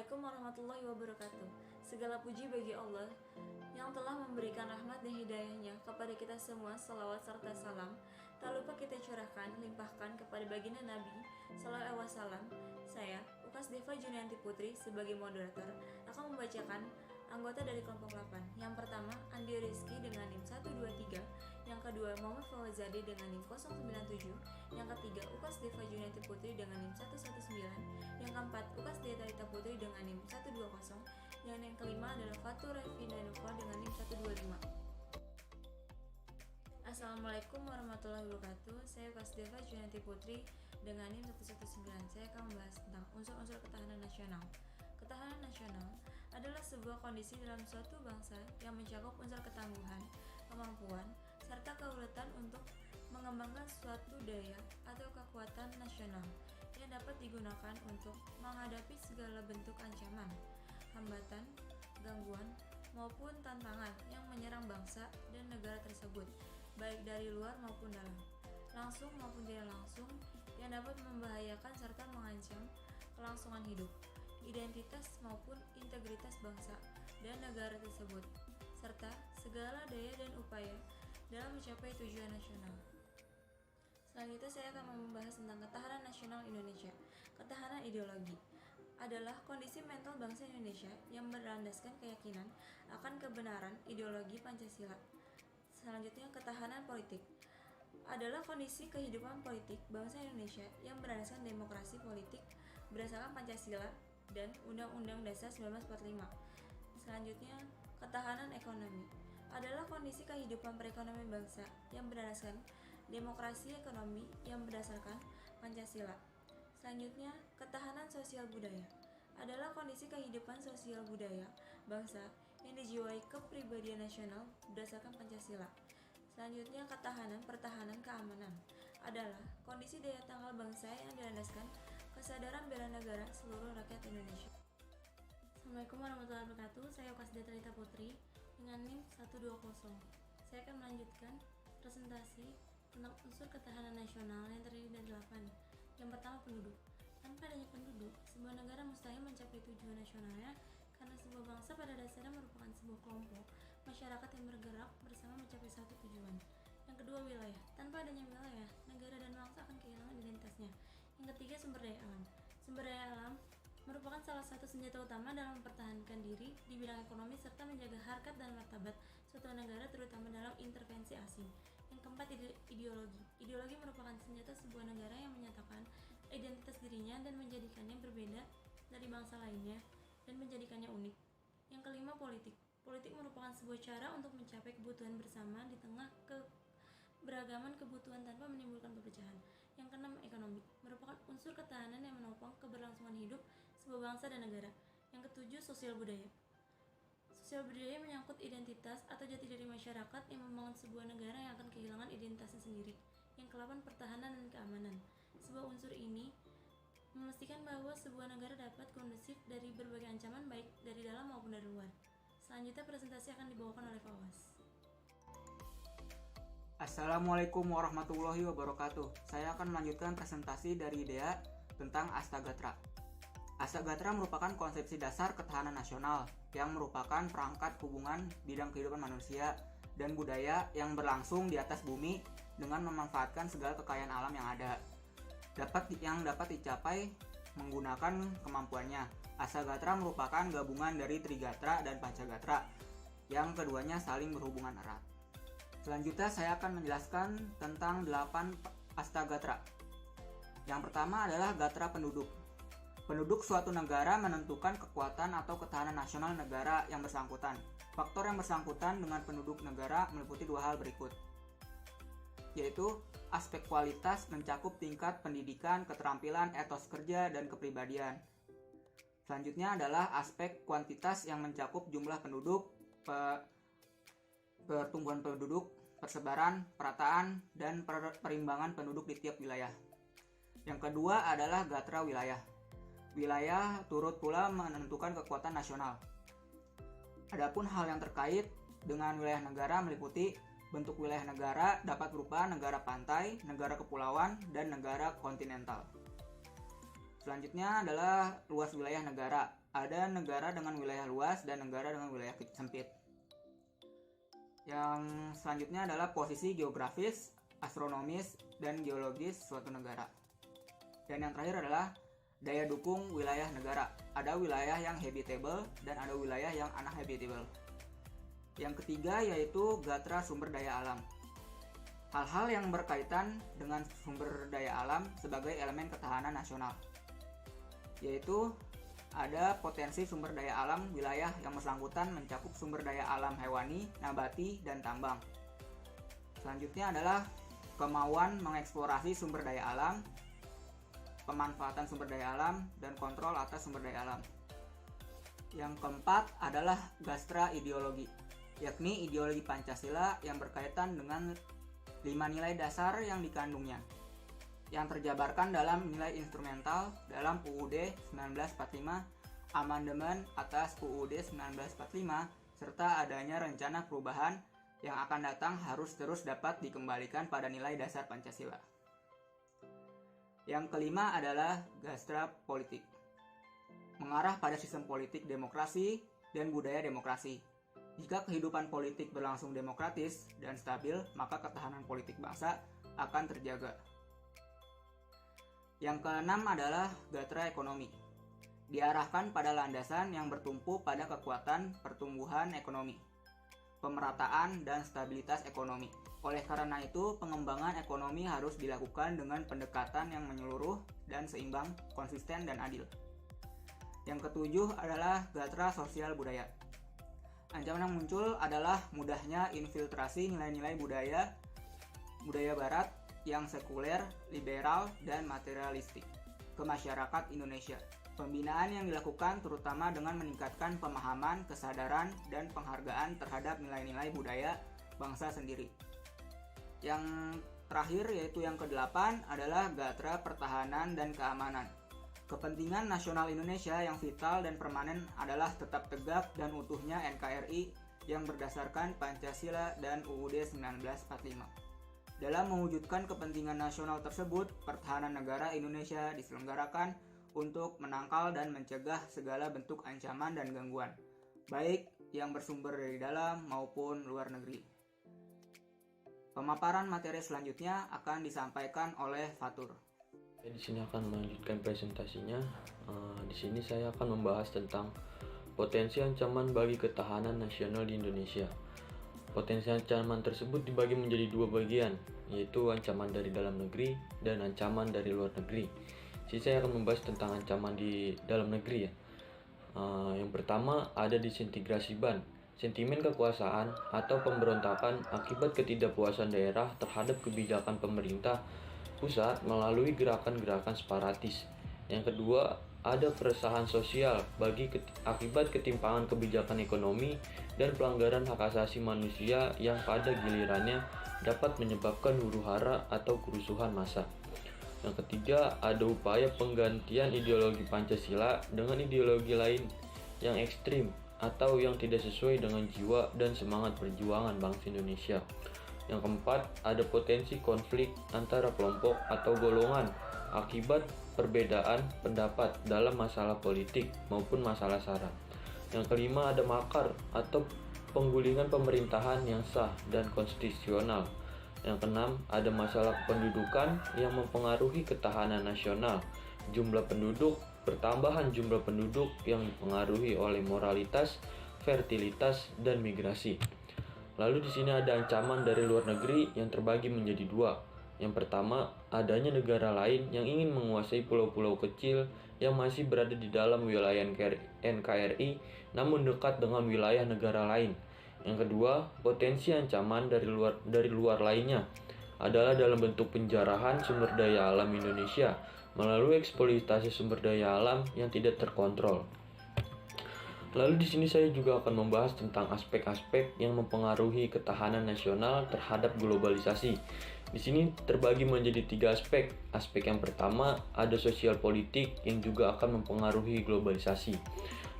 Assalamualaikum warahmatullahi wabarakatuh. Segala puji bagi Allah yang telah memberikan rahmat dan hidayahnya kepada kita semua. Salawat serta salam tak lupa kita curahkan, limpahkan kepada baginda Nabi Sallallahu Alaihi Wasallam. Saya, Ukas Deva Junianti Putri, sebagai moderator akan membacakan anggota dari kelompok 8. Yang pertama, Andi Rizky dengan NIM 123. Yang kedua, Muhammad Fawazade dengan NIM 097. Yang ketiga, Ukas Deva Junianti Putri dengan NIM 119. Yang keempat, Ukas Deta Putri dengan NIM 120. Yang kelima adalah Fatur Revina Nova dengan NIM 125. Assalamualaikum warahmatullahi wabarakatuh. Saya Ukas Deva Junianti Putri dengan NIM 119. Saya akan membahas tentang unsur-unsur ketahanan nasional. Ketahanan nasional adalah sebuah kondisi dalam suatu bangsa yang mencakup unsur ketangguhan, kemampuan, serta keuletan untuk mengembangkan suatu daya atau kekuatan nasional yang dapat digunakan untuk menghadapi segala bentuk ancaman, hambatan, gangguan, maupun tantangan yang menyerang bangsa dan negara tersebut, baik dari luar maupun dalam, langsung maupun tidak langsung, yang dapat membahayakan serta mengancam kelangsungan hidup, identitas maupun integritas bangsa dan negara tersebut, serta segala daya dan upaya dalam mencapai tujuan nasional. Selanjutnya saya akan membahas tentang ketahanan nasional Indonesia. Ketahanan ideologi adalah kondisi mental bangsa Indonesia yang berlandaskan keyakinan akan kebenaran ideologi Pancasila. Selanjutnya, ketahanan politik adalah kondisi kehidupan politik bangsa Indonesia yang berlandaskan demokrasi politik berdasarkan Pancasila dan Undang-Undang Dasar 1945. Selanjutnya, ketahanan ekonomi adalah kondisi kehidupan perekonomian bangsa yang berdasarkan demokrasi ekonomi yang berdasarkan Pancasila. Selanjutnya, ketahanan sosial budaya adalah kondisi kehidupan sosial budaya bangsa yang dijiwai kepribadian nasional berdasarkan Pancasila. Selanjutnya, pertahanan keamanan adalah kondisi daya tangkal bangsa yang dilandaskan kesadaran bela negara seluruh rakyat Indonesia. Assalamualaikum warahmatullahi wabarakatuh. Saya Ukas Deta Putri dengan NIM 120. Saya akan melanjutkan presentasi tentang unsur ketahanan nasional yang terdiri dari 8. Yang pertama, penduduk. Tanpa adanya penduduk, sebuah negara mustahil mencapai tujuan nasionalnya, karena sebuah bangsa pada dasarnya merupakan sebuah kelompok masyarakat yang bergerak bersama mencapai satu tujuan. Yang kedua, wilayah. Tanpa adanya wilayah, negara dan bangsa akan kehilangan identitasnya. Yang ketiga, sumber daya alam. Sumber daya alam merupakan salah satu senjata utama dalam mempertahankan diri di bidang ekonomi serta menjaga harkat dan martabat suatu negara, terutama dalam intervensi asing. Yang keempat, ideologi. Ideologi merupakan senjata sebuah negara yang menyatakan identitas dirinya dan menjadikannya berbeda dari bangsa lainnya dan menjadikannya unik. Yang kelima, politik. Politik merupakan sebuah cara untuk mencapai kebutuhan bersama di tengah keberagaman kebutuhan tanpa menimbulkan perpecahan. Yang keenam, ekonomi. Merupakan unsur ketahanan yang menopang keberlangsungan hidup sebuah bangsa dan negara. Yang ketujuh, sosial budaya. Sosial budaya menyangkut identitas atau jati diri masyarakat yang membangun sebuah negara yang akan kehilangan identitasnya sendiri. Yang ke-8, pertahanan dan keamanan. Sebuah unsur ini memastikan bahwa sebuah negara dapat kondusif dari berbagai ancaman baik dari dalam maupun dari luar. Selanjutnya presentasi akan dibawakan oleh Fawas. Assalamualaikum warahmatullahi wabarakatuh. Saya akan melanjutkan presentasi dari IDEA tentang Astagatra. Astagatra merupakan konsepsi dasar ketahanan nasional yang merupakan perangkat hubungan bidang kehidupan manusia dan budaya yang berlangsung di atas bumi dengan memanfaatkan segala kekayaan alam yang ada. Yang dapat dicapai menggunakan kemampuannya. Astagatra merupakan gabungan dari Trigatra dan Pancagatra yang keduanya saling berhubungan erat. Selanjutnya saya akan menjelaskan tentang 8 Astagatra. Yang pertama adalah Gatra penduduk. Penduduk suatu negara menentukan kekuatan atau ketahanan nasional negara yang bersangkutan. Faktor yang bersangkutan dengan penduduk negara meliputi 2 hal berikut, yaitu aspek kualitas mencakup tingkat pendidikan, keterampilan, etos kerja, dan kepribadian. Selanjutnya adalah aspek kuantitas yang mencakup jumlah penduduk, pertumbuhan penduduk, persebaran, perataan, dan perimbangan penduduk di tiap wilayah. Yang kedua adalah Gatra wilayah. Wilayah turut pula menentukan kekuatan nasional. Adapun hal yang terkait dengan wilayah negara meliputi bentuk wilayah negara dapat berupa negara pantai, negara kepulauan, dan negara kontinental. Selanjutnya adalah luas wilayah negara. ada negara dengan wilayah luas dan negara dengan wilayah sempit. Yang selanjutnya adalah posisi geografis, astronomis, dan geologis suatu negara. Dan yang terakhir adalah daya dukung wilayah negara. Ada wilayah yang habitable dan ada wilayah yang uninhabitable. Yang ketiga yaitu gatra sumber daya alam. Hal-hal yang berkaitan dengan sumber daya alam sebagai elemen ketahanan nasional, yaitu ada potensi sumber daya alam wilayah yang bersangkutan mencakup sumber daya alam hewani, nabati, dan tambang. Selanjutnya adalah kemauan mengeksplorasi sumber daya alam, pemanfaatan sumber daya alam, dan kontrol atas sumber daya alam. Yang keempat adalah gastra ideologi, yakni ideologi Pancasila yang berkaitan dengan 5 nilai dasar yang dikandungnya, yang terjabarkan dalam nilai instrumental dalam UUD 1945, amandemen atas UUD 1945, serta adanya rencana perubahan yang akan datang harus terus dapat dikembalikan pada nilai dasar Pancasila. Yang kelima adalah gastra politik, mengarah pada sistem politik demokrasi dan budaya demokrasi. Jika kehidupan politik berlangsung demokratis dan stabil, maka ketahanan politik bangsa akan terjaga. Yang keenam adalah gatra ekonomi, diarahkan pada landasan yang bertumpu pada kekuatan pertumbuhan ekonomi, pemerataan, dan stabilitas ekonomi. Oleh karena itu, pengembangan ekonomi harus dilakukan dengan pendekatan yang menyeluruh dan seimbang, konsisten, dan adil. Yang ketujuh adalah gatra sosial budaya. Ancaman yang muncul adalah mudahnya infiltrasi nilai-nilai budaya barat yang sekuler, liberal, dan materialistik ke masyarakat Indonesia. Pembinaan yang dilakukan terutama dengan meningkatkan pemahaman, kesadaran, dan penghargaan terhadap nilai-nilai budaya bangsa sendiri. Yang terakhir yaitu yang ke-8 adalah gatra pertahanan dan keamanan. Kepentingan nasional Indonesia yang vital dan permanen adalah tetap tegak dan utuhnya NKRI yang berdasarkan Pancasila dan UUD 1945. Dalam mewujudkan kepentingan nasional tersebut, pertahanan negara Indonesia diselenggarakan untuk menangkal dan mencegah segala bentuk ancaman dan gangguan, baik yang bersumber dari dalam maupun luar negeri. Pemaparan materi selanjutnya akan disampaikan oleh Fatur. Di sini akan melanjutkan presentasinya. Di sini saya akan membahas tentang potensi ancaman bagi ketahanan nasional di Indonesia. Potensi ancaman tersebut dibagi menjadi dua bagian, yaitu ancaman dari dalam negeri dan ancaman dari luar negeri. Jadi saya akan membahas tentang ancaman di dalam negeri ya. Yang pertama ada disintegrasi ban, sentimen kekuasaan atau pemberontakan akibat ketidakpuasan daerah terhadap kebijakan pemerintah pusat melalui gerakan-gerakan separatis. Yang kedua, ada keresahan sosial akibat ketimpangan kebijakan ekonomi dan pelanggaran hak asasi manusia yang pada gilirannya dapat menyebabkan huru-hara atau kerusuhan massa. Yang ketiga, ada upaya penggantian ideologi Pancasila dengan ideologi lain yang ekstrim atau yang tidak sesuai dengan jiwa dan semangat perjuangan bangsa Indonesia. Yang keempat, ada potensi konflik antara kelompok atau golongan akibat perbedaan pendapat dalam masalah politik maupun masalah SARA. Yang kelima, ada makar atau penggulingan pemerintahan yang sah dan konstitusional. Yang keenam, ada masalah pendudukan yang mempengaruhi ketahanan nasional, jumlah penduduk, pertambahan jumlah penduduk yang dipengaruhi oleh moralitas, fertilitas, dan migrasi. Lalu di sini ada ancaman dari luar negeri yang terbagi menjadi dua. Yang pertama, adanya negara lain yang ingin menguasai pulau-pulau kecil yang masih berada di dalam wilayah NKRI namun dekat dengan wilayah negara lain. Yang kedua, potensi ancaman dari luar lainnya adalah dalam bentuk penjarahan sumber daya alam Indonesia melalui eksploitasi sumber daya alam yang tidak terkontrol. Lalu di sini saya juga akan membahas tentang aspek-aspek yang mempengaruhi ketahanan nasional terhadap globalisasi. Di sini terbagi menjadi 3 aspek. Aspek yang pertama ada sosial politik yang juga akan mempengaruhi globalisasi.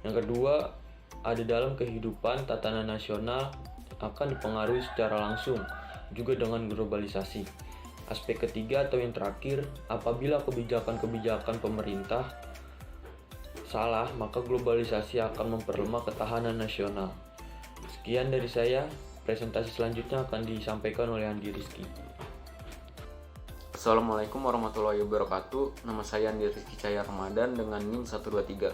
Yang kedua ada dalam kehidupan tatanan nasional akan dipengaruhi secara langsung juga dengan globalisasi. Aspek ketiga atau yang terakhir, apabila kebijakan-kebijakan pemerintah salah, maka globalisasi akan memperlemah ketahanan nasional. Sekian dari saya, presentasi selanjutnya akan disampaikan oleh Andi Rizky. Assalamualaikum warahmatullahi wabarakatuh. Nama saya Andi Rizky Cahaya Ramadan dengan NIM 123.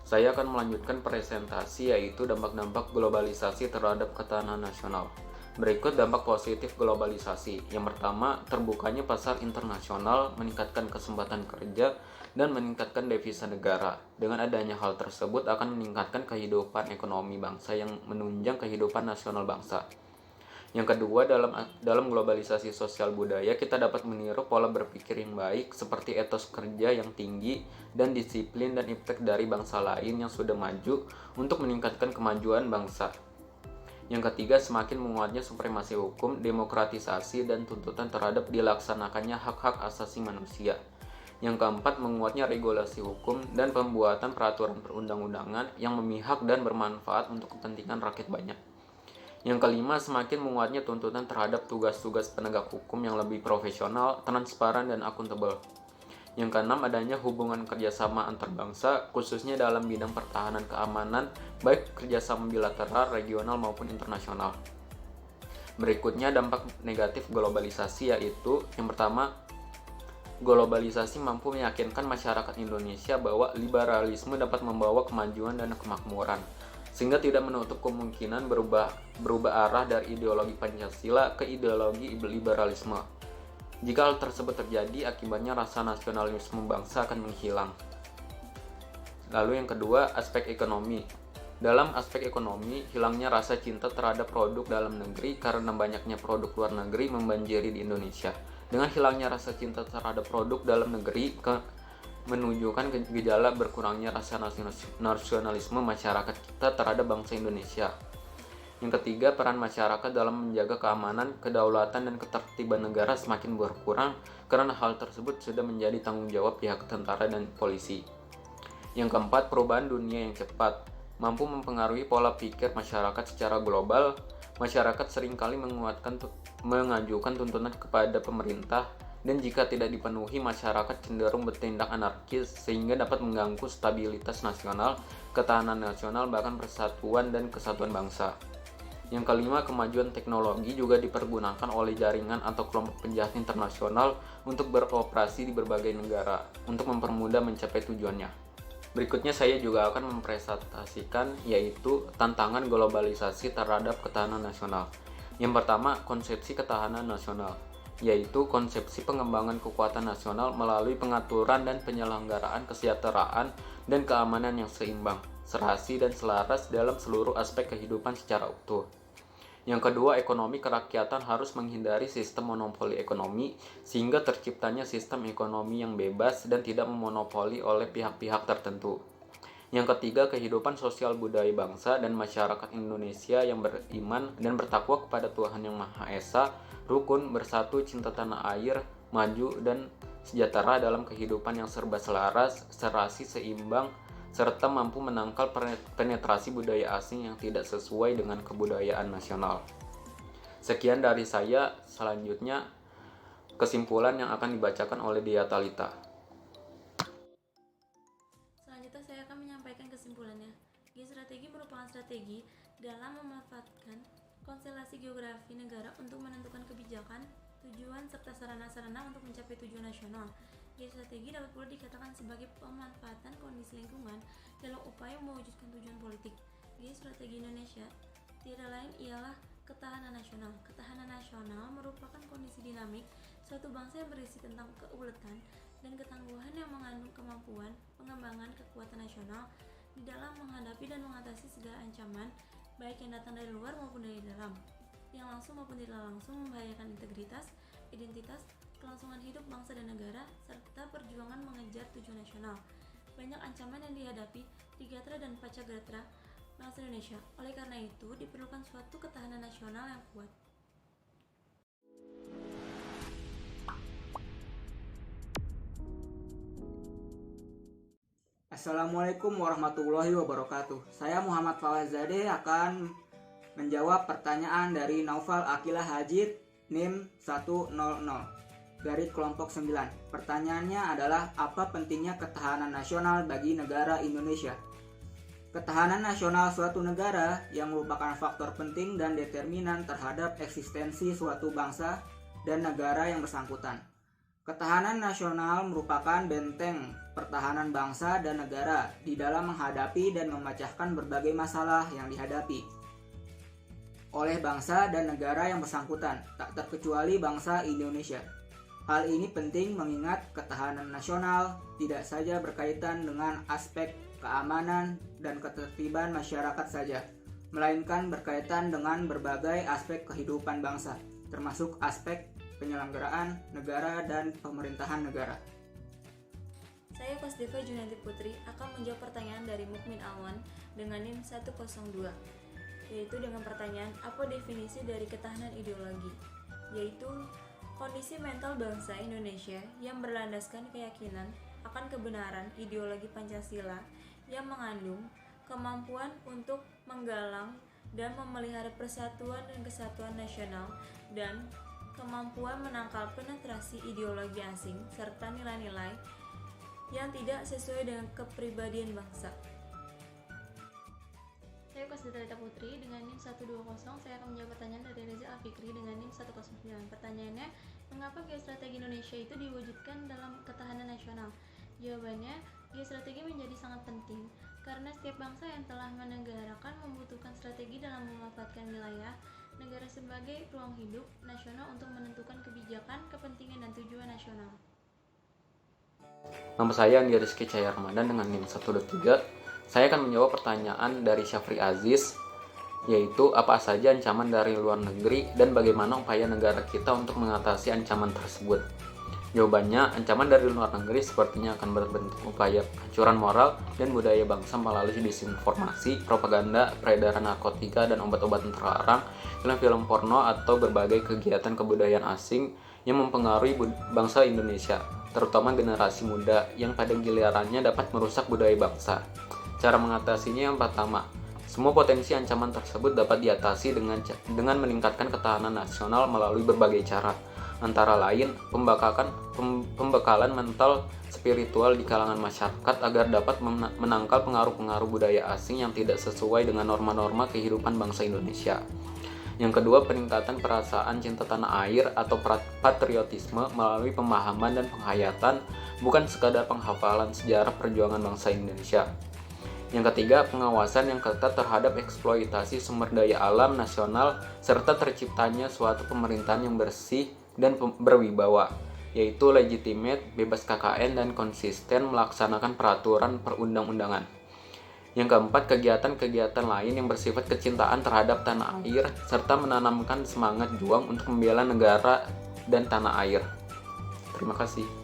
Saya akan melanjutkan presentasi yaitu dampak-dampak globalisasi terhadap ketahanan nasional. Berikut dampak positif globalisasi. Yang pertama, terbukanya pasar internasional meningkatkan kesempatan kerja dan meningkatkan devisa negara. Dengan adanya hal tersebut akan meningkatkan kehidupan ekonomi bangsa yang menunjang kehidupan nasional bangsa. Yang kedua, dalam globalisasi sosial budaya, kita dapat meniru pola berpikir yang baik seperti etos kerja yang tinggi dan disiplin dan iptek dari bangsa lain yang sudah maju untuk meningkatkan kemajuan bangsa. Yang ketiga, semakin menguatnya supremasi hukum, demokratisasi, dan tuntutan terhadap dilaksanakannya hak-hak asasi manusia. Yang keempat, menguatnya regulasi hukum dan pembuatan peraturan perundang-undangan yang memihak dan bermanfaat untuk kepentingan rakyat banyak. Yang kelima, semakin menguatnya tuntutan terhadap tugas-tugas penegak hukum yang lebih profesional, transparan, dan akuntabel. Yang keenam, adanya hubungan kerjasama antar bangsa, khususnya dalam bidang pertahanan keamanan, baik kerjasama bilateral, regional, maupun internasional. Berikutnya, dampak negatif globalisasi yaitu, yang pertama, globalisasi mampu meyakinkan masyarakat Indonesia bahwa liberalisme dapat membawa kemajuan dan kemakmuran, sehingga tidak menutup kemungkinan berubah arah dari ideologi Pancasila ke ideologi liberalisme. Jika hal tersebut terjadi, akibatnya rasa nasionalisme bangsa akan menghilang. Lalu yang kedua, aspek ekonomi. Dalam aspek ekonomi, hilangnya rasa cinta terhadap produk dalam negeri karena banyaknya produk luar negeri membanjiri di Indonesia. Dengan hilangnya rasa cinta terhadap produk dalam negeri, menunjukkan gejala berkurangnya rasa nasionalisme masyarakat kita terhadap bangsa Indonesia. Yang ketiga, peran masyarakat dalam menjaga keamanan, kedaulatan, dan ketertiban negara semakin berkurang karena hal tersebut sudah menjadi tanggung jawab pihak tentara dan polisi. Yang keempat, perubahan dunia yang cepat mampu mempengaruhi pola pikir masyarakat secara global. Masyarakat seringkali mengajukan tuntutan kepada pemerintah, dan jika tidak dipenuhi, masyarakat cenderung bertindak anarkis sehingga dapat mengganggu stabilitas nasional, ketahanan nasional, bahkan persatuan dan kesatuan bangsa. Yang kelima, kemajuan teknologi juga dipergunakan oleh jaringan atau kelompok penjahat internasional untuk beroperasi di berbagai negara untuk mempermudah mencapai tujuannya. Berikutnya saya juga akan mempresentasikan yaitu tantangan globalisasi terhadap ketahanan nasional. Yang pertama, konsepsi ketahanan nasional, yaitu konsepsi pengembangan kekuatan nasional melalui pengaturan dan penyelenggaraan kesejahteraan dan keamanan yang seimbang, serasi, dan selaras dalam seluruh aspek kehidupan secara utuh. Yang kedua, ekonomi kerakyatan harus menghindari sistem monopoli ekonomi sehingga terciptanya sistem ekonomi yang bebas dan tidak memonopoli oleh pihak-pihak tertentu. Yang ketiga, kehidupan sosial budaya bangsa dan masyarakat Indonesia yang beriman dan bertakwa kepada Tuhan Yang Maha Esa, rukun, bersatu, cinta tanah air, maju, dan sejahtera dalam kehidupan yang serba selaras, serasi, seimbang, serta mampu menangkal penetrasi budaya asing yang tidak sesuai dengan kebudayaan nasional. Sekian dari saya, selanjutnya kesimpulan yang akan dibacakan oleh Dea Talita. Selanjutnya saya akan menyampaikan kesimpulannya. Geostrategi merupakan strategi dalam memanfaatkan konstelasi geografi negara untuk menentukan kebijakan, tujuan, serta sarana-sarana untuk mencapai tujuan nasional. Geostrategi dapat pula dikatakan sebagai pemanfaatan kondisi lingkungan dalam upaya mewujudkan tujuan politik. Geostrategi Indonesia tidak lain ialah ketahanan nasional. Ketahanan nasional merupakan kondisi dinamik suatu bangsa yang berisi tentang keuletan dan ketangguhan yang mengandung kemampuan pengembangan kekuatan nasional di dalam menghadapi dan mengatasi segala ancaman, baik yang datang dari luar maupun dari dalam, yang langsung maupun tidak langsung membahayakan integritas, identitas, kelangsungan hidup bangsa dan negara, serta perjuangan mengejar tujuan nasional. Banyak ancaman yang dihadapi di Gatra dan Pacagatra bangsa Indonesia. Oleh karena itu, diperlukan suatu ketahanan nasional yang kuat. Assalamualaikum warahmatullahi wabarakatuh. Saya Muhammad Fawazade akan menjawab pertanyaan dari Naufal Akilah Hajid NIM 100. garis kelompok 9. Pertanyaannya adalah apa pentingnya ketahanan nasional bagi negara Indonesia? Ketahanan nasional suatu negara yang merupakan faktor penting dan determinan terhadap eksistensi suatu bangsa dan negara yang bersangkutan. Ketahanan nasional merupakan benteng pertahanan bangsa dan negara di dalam menghadapi dan memecahkan berbagai masalah yang dihadapi oleh bangsa dan negara yang bersangkutan, tak terkecuali bangsa Indonesia. Hal ini penting mengingat ketahanan nasional tidak saja berkaitan dengan aspek keamanan dan ketertiban masyarakat saja, melainkan berkaitan dengan berbagai aspek kehidupan bangsa, termasuk aspek penyelenggaraan negara dan pemerintahan negara. Saya Kasdeva Junanti Putri akan menjawab pertanyaan dari Mukmin Awan dengan NIM 102, yaitu dengan pertanyaan apa definisi dari ketahanan ideologi, yaitu kondisi mental bangsa Indonesia yang berlandaskan keyakinan akan kebenaran ideologi Pancasila yang mengandung kemampuan untuk menggalang dan memelihara persatuan dan kesatuan nasional dan kemampuan menangkal penetrasi ideologi asing serta nilai-nilai yang tidak sesuai dengan kepribadian bangsa. Saya Kasdeva Putri dengan NIM 120. Saya akan menjawab pertanyaan dari Reza Alfikri dengan NIM 109. Pertanyaannya, mengapa geostrategi Indonesia itu diwujudkan dalam ketahanan nasional? Jawabannya, geostrategi menjadi sangat penting karena setiap bangsa yang telah menegarakan membutuhkan strategi dalam memanfaatkan wilayah negara sebagai ruang hidup nasional untuk menentukan kebijakan, kepentingan, dan tujuan nasional. Nama saya Andi Rizky Cahaya Ramadan dengan NIM 123. Saya akan menjawab pertanyaan dari Syafri Aziz, yaitu apa saja ancaman dari luar negeri dan bagaimana upaya negara kita untuk mengatasi ancaman tersebut. Jawabannya, ancaman dari luar negeri sepertinya akan berbentuk upaya penghancuran moral dan budaya bangsa melalui disinformasi, propaganda, peredaran narkotika dan obat-obatan terlarang, film-film porno atau berbagai kegiatan kebudayaan asing yang mempengaruhi bangsa Indonesia, terutama generasi muda yang pada gilirannya dapat merusak budaya bangsa. Cara mengatasinya yang pertama, semua potensi ancaman tersebut dapat diatasi dengan meningkatkan ketahanan nasional melalui berbagai cara, antara lain pembekalan mental spiritual di kalangan masyarakat agar dapat menangkal pengaruh-pengaruh budaya asing yang tidak sesuai dengan norma-norma kehidupan bangsa Indonesia. Yang kedua, peningkatan perasaan cinta tanah air atau patriotisme melalui pemahaman dan penghayatan, bukan sekadar penghafalan sejarah perjuangan bangsa Indonesia. Yang ketiga, pengawasan yang ketat terhadap eksploitasi sumber daya alam nasional serta terciptanya suatu pemerintahan yang bersih dan berwibawa, yaitu legitimate, bebas KKN, dan konsisten melaksanakan peraturan perundang-undangan. Yang keempat, kegiatan-kegiatan lain yang bersifat kecintaan terhadap tanah air serta menanamkan semangat juang untuk membela negara dan tanah air. Terima kasih.